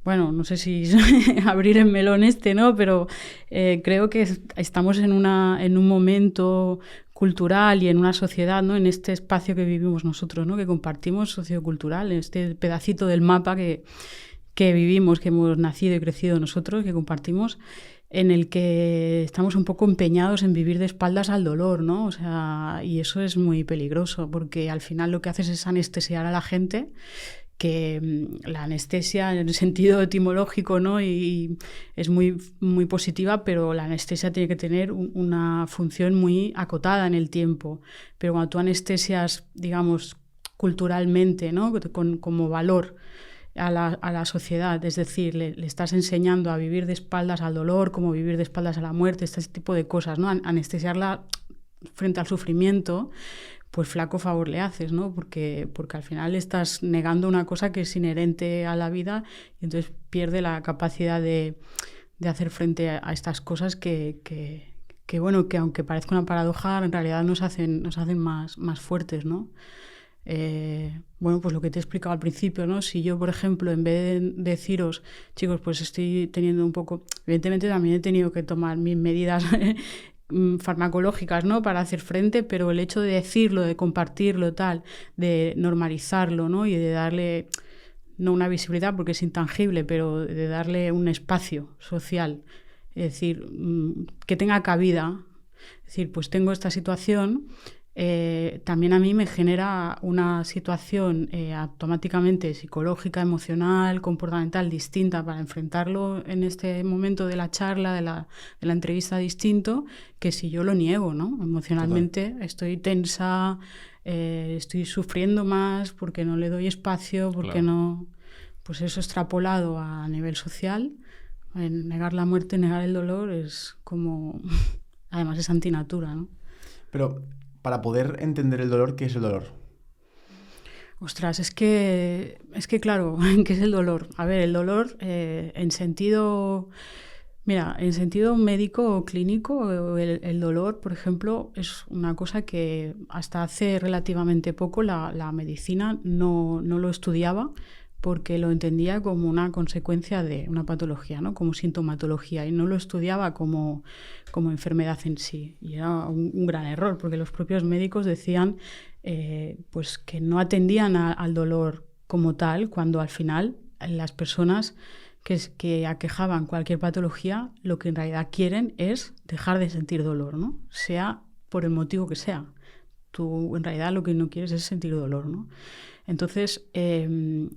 Bueno, no sé si abrir el melón ¿no? Pero creo que estamos en un momento cultural y en una sociedad, ¿no? En este espacio que vivimos nosotros, ¿no? Que compartimos sociocultural, en este pedacito del mapa que vivimos, que hemos nacido y crecido nosotros, que compartimos, en el que estamos un poco empeñados en vivir de espaldas al dolor, ¿no? O sea, y eso es muy peligroso, porque al final lo que haces es anestesiar a la gente, que la anestesia en el sentido etimológico, ¿no? Y es muy positiva, pero la anestesia tiene que tener una función muy acotada en el tiempo. Pero cuando tú anestesias, digamos, culturalmente, ¿no? Como valor a la sociedad, es decir, le estás enseñando a vivir de espaldas al dolor, como vivir de espaldas a la muerte, este tipo de cosas, ¿no? Anestesiarla frente al sufrimiento, pues flaco favor le haces, ¿no? Porque al final estás negando una cosa que es inherente a la vida y entonces pierde la capacidad de hacer frente a estas cosas bueno, que aunque parezca una paradoja, en realidad nos hacen más fuertes, ¿no? Bueno, pues lo que te he explicado al principio, ¿no? Si yo, por ejemplo, en vez de deciros, chicos, pues estoy teniendo un poco... Evidentemente también he tenido que tomar mis medidas farmacológicas, ¿no? Para hacer frente, pero el hecho de decirlo, de compartirlo, tal, de normalizarlo, ¿no? Y de darle, no una visibilidad porque es intangible, pero de darle un espacio social, es decir, que tenga cabida. Es decir, pues tengo esta situación, también a mí me genera una situación automáticamente psicológica, emocional, comportamental distinta para enfrentarlo en este momento de la charla, de la entrevista distinto, que si yo lo niego, ¿no? Total. Emocionalmente estoy tensa, estoy sufriendo más porque no le doy espacio, porque Claro. no... Pues eso extrapolado a nivel social, negar la muerte, negar el dolor es como... Además es antinatura, ¿no? Pero para poder entender el dolor, ¿qué es el dolor? Ostras, es que claro, ¿qué es el dolor? A ver, el dolor en sentido, mira, en sentido médico o clínico, el dolor, por ejemplo, es una cosa que hasta hace relativamente poco la medicina no lo estudiaba porque lo entendía como una consecuencia de una patología, ¿no? Como sintomatología, y no lo estudiaba como enfermedad en sí. Y era un gran error, porque los propios médicos decían pues que no atendían al dolor como tal, cuando al final las personas que aquejaban cualquier patología lo que en realidad quieren es dejar de sentir dolor, ¿no? Sea por el motivo que sea. Tú en realidad lo que no quieres es sentir dolor, ¿no? Entonces, puede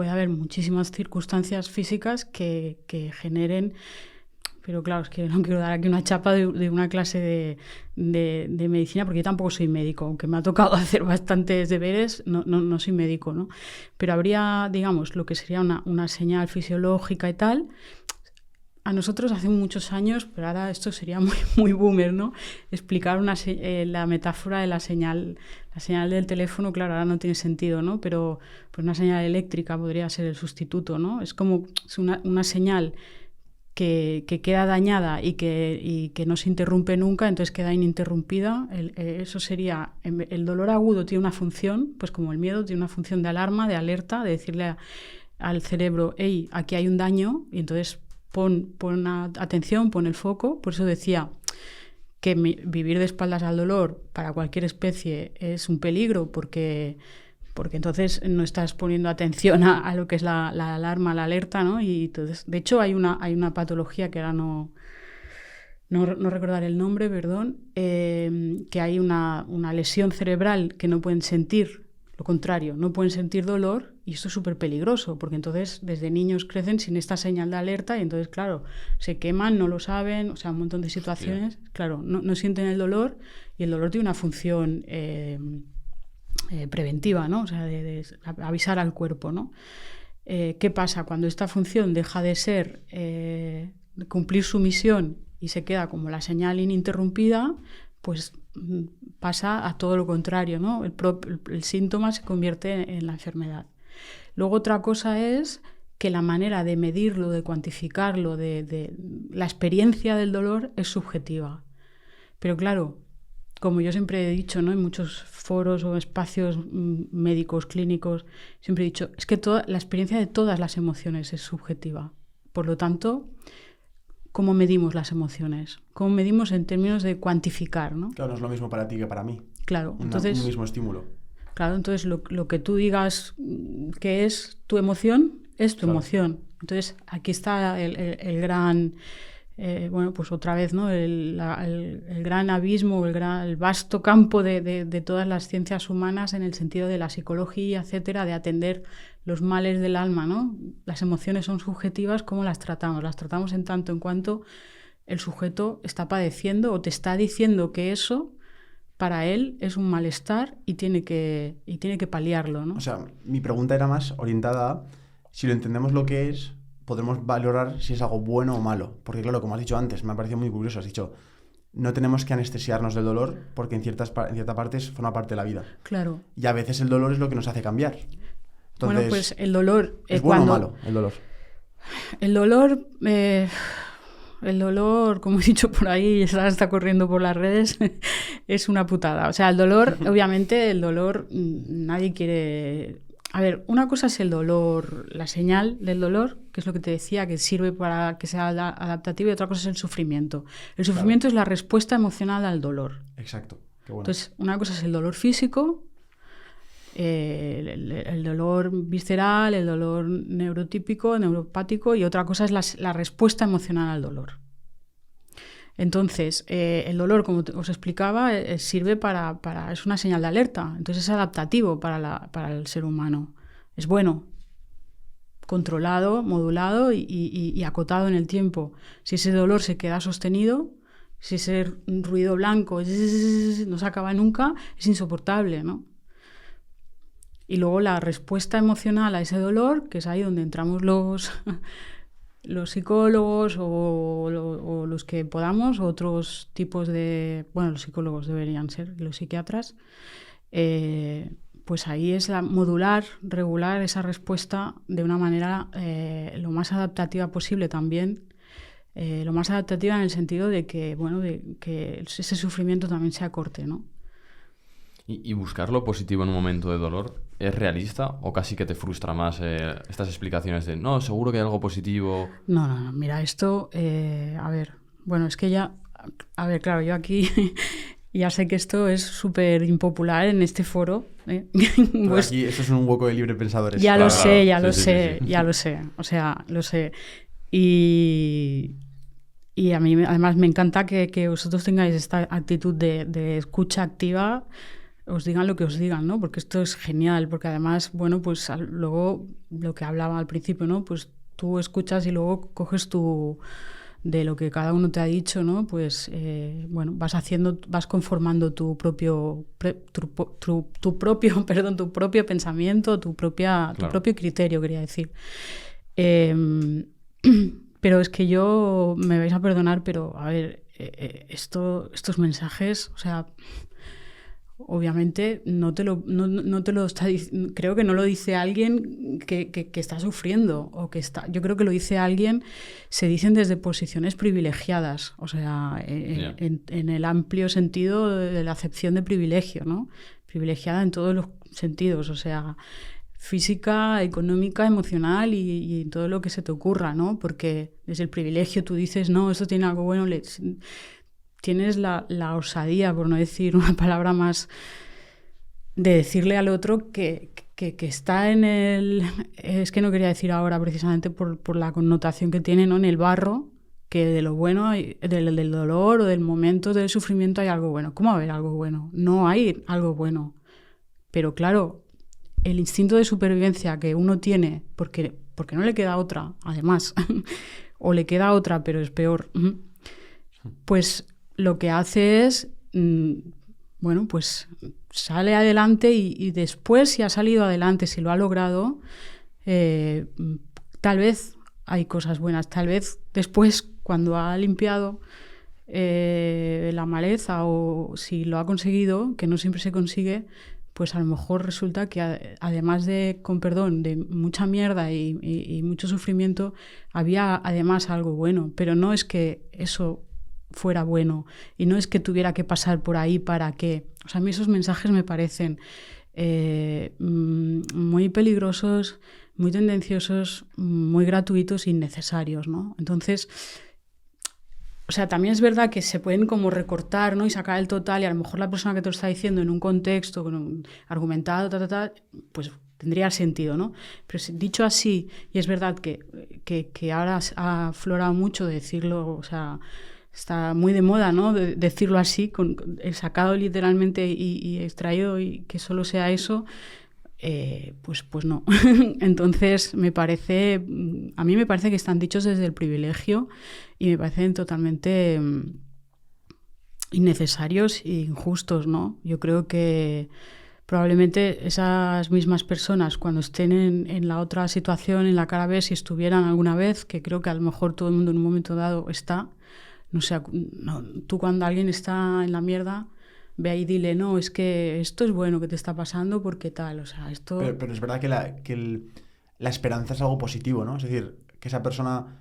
haber muchísimas circunstancias físicas que generen, pero claro, es que no quiero dar aquí una chapa de una clase de medicina, porque yo tampoco soy médico, aunque me ha tocado hacer bastantes deberes, no soy médico, ¿no? Pero habría, digamos, lo que sería una señal fisiológica y tal. A nosotros hace muchos años, pero ahora esto sería muy boomer, ¿no? Explicar la metáfora de la señal del teléfono, claro, ahora no tiene sentido, ¿no? Pero pues una señal eléctrica podría ser el sustituto, ¿no? Es como una señal que queda dañada y que no se interrumpe nunca, entonces queda ininterrumpida. Eso sería, el dolor agudo tiene una función, pues como el miedo tiene una función de alarma, de alerta, de decirle al cerebro, hey, aquí hay un daño, y entonces pon atención, pon el foco. Por eso decía que vivir de espaldas al dolor para cualquier especie es un peligro, porque entonces no estás poniendo atención a lo que es la alarma, la alerta, ¿no? Y entonces, de hecho, hay una patología que ahora no recordar el nombre, perdón, que hay una lesión cerebral que no pueden sentir, lo contrario, no pueden sentir dolor, y esto es súper peligroso, porque entonces desde niños crecen sin esta señal de alerta y entonces, claro, se queman, no lo saben, o sea, un montón de Hostia. situaciones, claro, no sienten el dolor, y el dolor tiene una función preventiva, ¿no? O sea, de avisar al cuerpo, ¿no? ¿Qué pasa? Cuando esta función deja de ser, de cumplir su misión y se queda como la señal ininterrumpida, pues pasa a todo lo contrario, ¿no? El síntoma se convierte en la enfermedad. Luego otra cosa es que la manera de medirlo, de cuantificarlo, la experiencia del dolor es subjetiva. Pero claro, como yo siempre he dicho, ¿no? En muchos foros o espacios médicos, clínicos, siempre he dicho, es que la experiencia de todas las emociones es subjetiva. Por lo tanto, ¿cómo medimos las emociones? ¿Cómo medimos en términos de cuantificar, ¿no? Claro, no es lo mismo para ti que para mí. Claro, entonces... Un mismo estímulo. Claro, entonces lo que tú digas que es tu emoción, es tu emoción. Entonces, aquí está el gran... bueno, pues otra vez, ¿no? El gran abismo, el vasto campo de todas las ciencias humanas en el sentido de la psicología, etcétera, de atender los males del alma, ¿no? Las emociones son subjetivas, ¿cómo las tratamos? Las tratamos en tanto en cuanto el sujeto está padeciendo o te está diciendo que eso para él es un malestar y tiene que paliarlo, ¿no? O sea, mi pregunta era más orientada a si lo entendemos lo que es, podremos valorar si es algo bueno o malo. Porque claro, como has dicho antes, me ha parecido muy curioso, has dicho, no tenemos que anestesiarnos del dolor porque en cierta parte forma parte de la vida. Claro. Y a veces el dolor es lo que nos hace cambiar. Entonces, bueno, pues el dolor... ¿es bueno o malo el dolor? El dolor, como he dicho por ahí, ya está corriendo por las redes, es una putada. O sea, el dolor, obviamente, nadie quiere... A ver, una cosa es el dolor, la señal del dolor, que es lo que te decía, que sirve para que sea adaptativo, y otra cosa es el sufrimiento. El sufrimiento es la respuesta emocional al dolor. Exacto. Qué bueno. Entonces, una cosa es el dolor físico, el dolor visceral, el dolor neurotípico, neuropático, y otra cosa es la respuesta emocional al dolor. Entonces, el dolor, como os explicaba, sirve es una señal de alerta, entonces es adaptativo para el ser humano. Es bueno, controlado, modulado y acotado en el tiempo. Si ese dolor se queda sostenido, si ese ruido blanco no se acaba nunca, es insoportable, ¿no? Y luego la respuesta emocional a ese dolor, que es ahí donde entramos los psicólogos o los que podamos, otros tipos de... Bueno, los psicólogos deberían ser, los psiquiatras. Pues ahí es modular, regular esa respuesta de una manera lo más adaptativa posible también. Lo más adaptativa en el sentido de que, bueno, de que ese sufrimiento también se acorte, ¿no? ¿Y buscar lo positivo en un momento de dolor es realista o casi que te frustra más estas explicaciones de no, seguro que hay algo positivo? No, mira, esto, a ver, bueno, es que ya, a ver, claro, yo aquí ya sé que esto es súper impopular en este foro. Pues, aquí esto es un hueco de libre pensadores. Ya claro, lo sé, ya sí, lo sí, sé, sí. ya lo sé, o sea, lo sé. Y a mí además me encanta que vosotros tengáis esta actitud de escucha activa, os digan lo que os digan, ¿no? Porque esto es genial, porque además, bueno, pues luego lo que hablaba al principio, ¿no? Pues tú escuchas y luego coges de lo que cada uno te ha dicho, ¿no? Pues, bueno, vas conformando tu propio pensamiento, tu propio criterio, quería decir. Pero es que me vais a perdonar, pero a ver, estos mensajes, o sea, obviamente no te lo está diciendo, creo que no lo dice alguien que está sufriendo o que está, yo creo que lo dice alguien, se dicen desde posiciones privilegiadas, o sea, en el amplio sentido de la acepción de privilegio, ¿no? Privilegiada en todos los sentidos, o sea, física, económica, emocional y todo lo que se te ocurra, ¿no? Porque desde el privilegio tú dices, no, esto tiene algo bueno, tienes la osadía, por no decir una palabra más, de decirle al otro que está en el... Es que no quería decir ahora precisamente por la connotación que tiene, ¿no? En el barro, que de lo bueno, del dolor o del momento del sufrimiento hay algo bueno. ¿Cómo va a haber algo bueno? No hay algo bueno. Pero claro, el instinto de supervivencia que uno tiene, porque no le queda otra, además, o le queda otra, pero es peor, pues lo que hace es, bueno, pues sale adelante y después, si ha salido adelante, si lo ha logrado, tal vez hay cosas buenas, tal vez después, cuando ha limpiado la maleza o si lo ha conseguido, que no siempre se consigue, pues a lo mejor resulta que además de, con perdón, de mucha mierda y mucho sufrimiento, había además algo bueno. Pero no es que eso fuera bueno y no es que tuviera que pasar por ahí para que... O sea, a mí esos mensajes me parecen muy peligrosos, muy tendenciosos, muy gratuitos e innecesarios, ¿no? Entonces, o sea, también es verdad que se pueden como recortar, ¿no? Y sacar el total y a lo mejor la persona que te lo está diciendo en un contexto argumentado, pues tendría sentido, ¿no? Pero dicho así, y es verdad que ahora ha aflorado mucho decirlo, o sea, está muy de moda, ¿no? Decirlo así, sacado literalmente y extraído y que solo sea eso, pues no. Entonces, a mí me parece que están dichos desde el privilegio y me parecen totalmente innecesarios e injustos, ¿no? Yo creo que probablemente esas mismas personas, cuando estén en la otra situación, en la cara B, si estuvieran alguna vez, que creo que a lo mejor todo el mundo en un momento dado está, tú cuando alguien está en la mierda, ve ahí y dile, no, es que esto es bueno que te está pasando porque tal, o sea, esto... Pero es verdad que la esperanza es algo positivo, ¿no? Es decir, que esa persona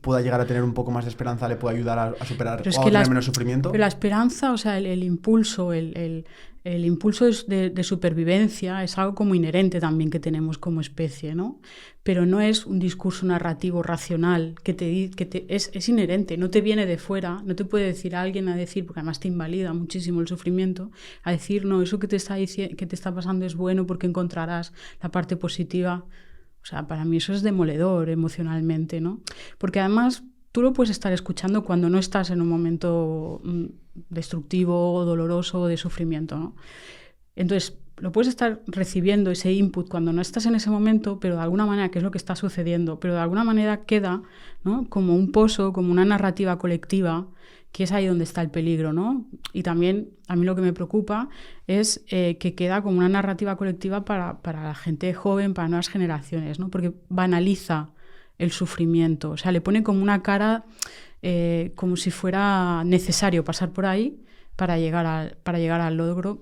pueda llegar a tener un poco más de esperanza, le puede ayudar a superar o a tener menos sufrimiento. Pero la esperanza, o sea, el impulso, el impulso de supervivencia es algo como inherente también que tenemos como especie, ¿no? Pero no es un discurso narrativo racional es inherente, no te viene de fuera, no te puede decir alguien a decir, porque además te invalida muchísimo el sufrimiento, a decir, no, eso que te está pasando es bueno porque encontrarás la parte positiva. O sea, para mí eso es demoledor emocionalmente, ¿no? Porque además tú lo puedes estar escuchando cuando no estás en un momento destructivo o doloroso o de sufrimiento, ¿no? Entonces, lo puedes estar recibiendo ese input cuando no estás en ese momento, pero de alguna manera, que es lo que está sucediendo, pero de alguna manera queda, ¿no? Como un pozo, como una narrativa colectiva, que es ahí donde está el peligro, ¿no? Y también a mí lo que me preocupa es que queda como una narrativa colectiva para la gente joven, para nuevas generaciones, ¿no? Porque banaliza el sufrimiento, o sea, le pone como una cara como si fuera necesario pasar por ahí para llegar al logro